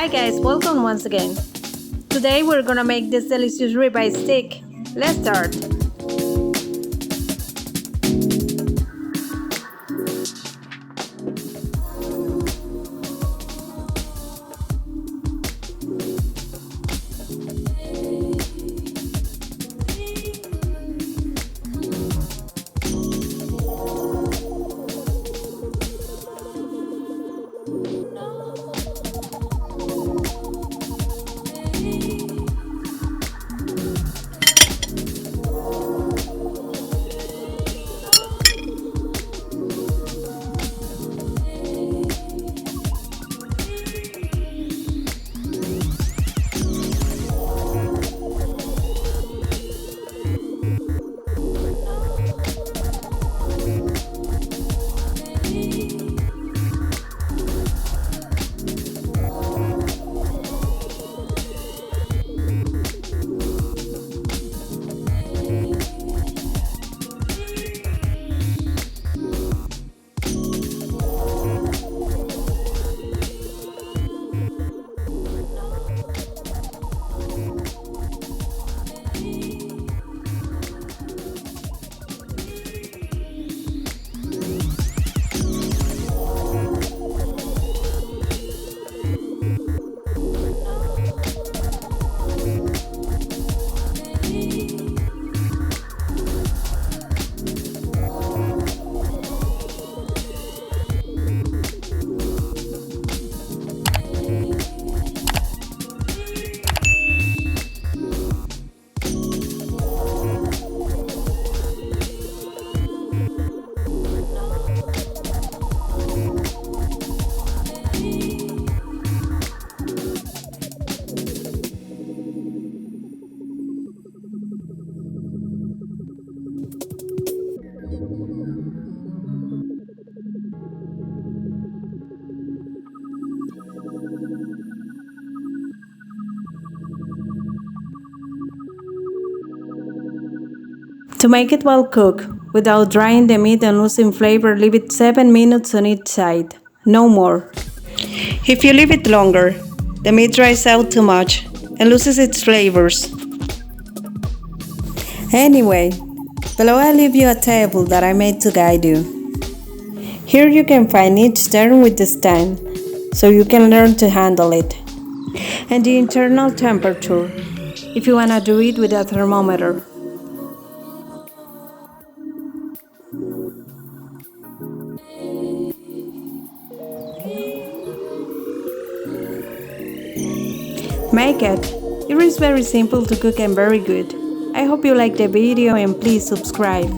Hi guys, welcome once again. Today we're gonna make this delicious ribeye steak. Let's start. To make it well cooked, without drying the meat and losing flavor, leave it 7 minutes on each side, no more. If you leave it longer, the meat dries out too much and loses its flavors. Anyway, below I leave you a table that I made to guide you. Here you can find each turn with the stand, so you can learn to handle it. And the internal temperature, if you wanna do it with a thermometer. Make it! It is very simple to cook and very good. I hope you like the video and please subscribe.